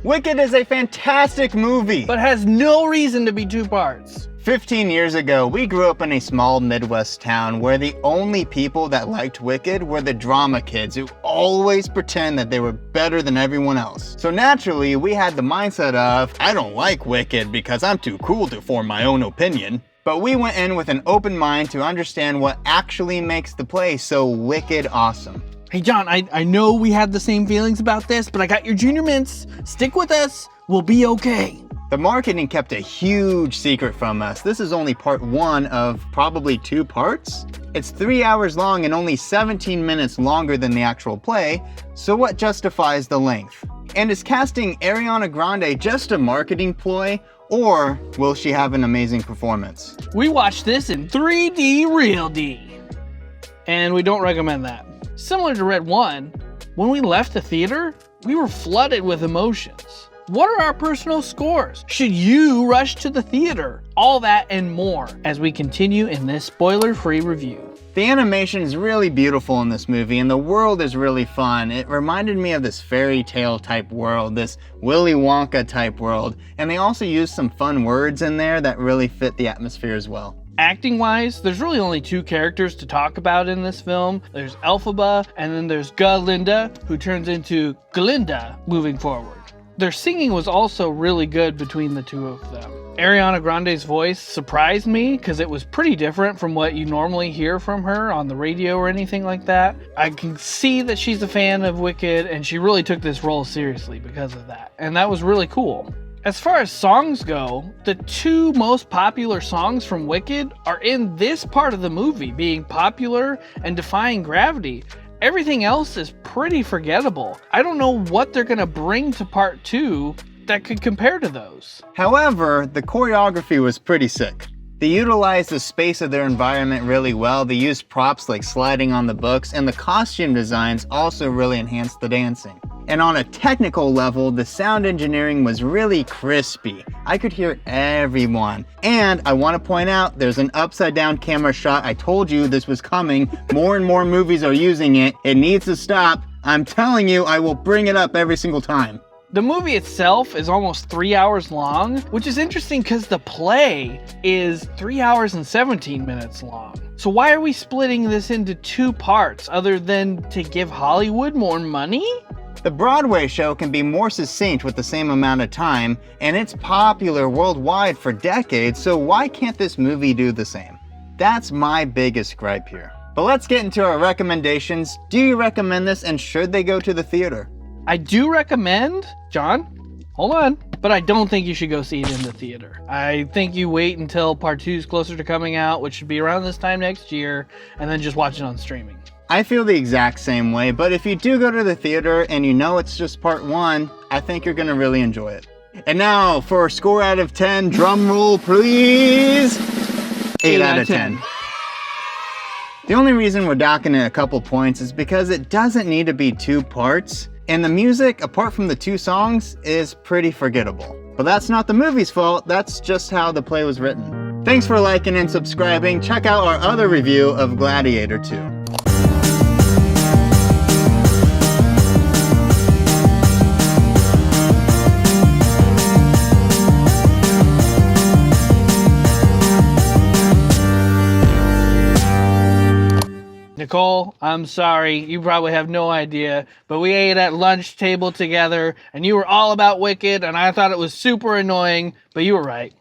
Wicked is a fantastic movie, but has no reason to be 2 parts. 15 years ago, we grew up in a small Midwest town where the only people that liked Wicked were the drama kids who always pretend that they were better than everyone else. So naturally, we had the mindset of, I don't like Wicked because I'm too cool to form my own opinion. But we went in with an open mind to understand what actually makes the play so wicked awesome. Hey John, I know we had the same feelings about this, but I got your junior mints. Stick with us, we'll be okay. The marketing kept a huge secret from us. This is only part 1 of probably 2 parts. It's 3 hours long and only 17 minutes longer than the actual play, so what justifies the length? And is casting Ariana Grande just a marketing ploy, or will she have an amazing performance? We watched this in 3D Real D, and we don't recommend that. Similar to Red 1, when we left the theater, we were flooded with emotions. What are our personal scores? Should you rush to the theater? All that and more as we continue in this spoiler-free review. The animation is really beautiful in this movie and the world is really fun. It reminded me of this fairy tale type world, this Willy Wonka type world, and they also used some fun words in there that really fit the atmosphere as well. Acting-wise, there's really only 2 characters to talk about in this film. There's Elphaba and then there's Glinda, who turns into Glinda moving forward. Their singing was also really good between the 2 of them. Ariana Grande's voice surprised me because it was pretty different from what you normally hear from her on the radio or anything like that. I can see that she's a fan of Wicked and she really took this role seriously because of that. And that was really cool. As far as songs go, the 2 most popular songs from Wicked are in this part of the movie, being Popular and Defying Gravity. Everything else is pretty forgettable. I don't know what they're gonna bring to part 2 that could compare to those. However, the choreography was pretty sick. They utilized the space of their environment really well. They used props like sliding on the books, and the costume designs also really enhanced the dancing. And on a technical level, the sound engineering was really crispy. I could hear everyone. And I want to point out, there's an upside down camera shot. I told you this was coming. More and more movies are using it. It needs to stop. I'm telling you, I will bring it up every single time. The movie itself is almost 3 hours long, which is interesting because the play is 3 hours and 17 minutes long. So why are we splitting this into 2 parts other than to give Hollywood more money? The Broadway show can be more succinct with the same amount of time, and it's popular worldwide for decades, so why can't this movie do the same? That's my biggest gripe here. But let's get into our recommendations. Do you recommend this, and should they go to the theater? I do recommend, John, hold on, but I don't think you should go see it in the theater. I think you wait until part 2 is closer to coming out, which should be around this time next year, and then just watch it on streaming. I feel the exact same way, but if you do go to the theater and you know it's just part 1, I think you're gonna really enjoy it. And now for a score out of 10, drum roll please. 8 out of 10. The only reason we're docking it a couple points is because it doesn't need to be 2 parts, and the music, apart from the 2 songs, is pretty forgettable. But that's not the movie's fault, that's just how the play was written. Thanks for liking and subscribing. Check out our other review of Gladiator 2. Nicole, I'm sorry, you probably have no idea, but we ate at lunch table together and you were all about Wicked and I thought it was super annoying, but you were right.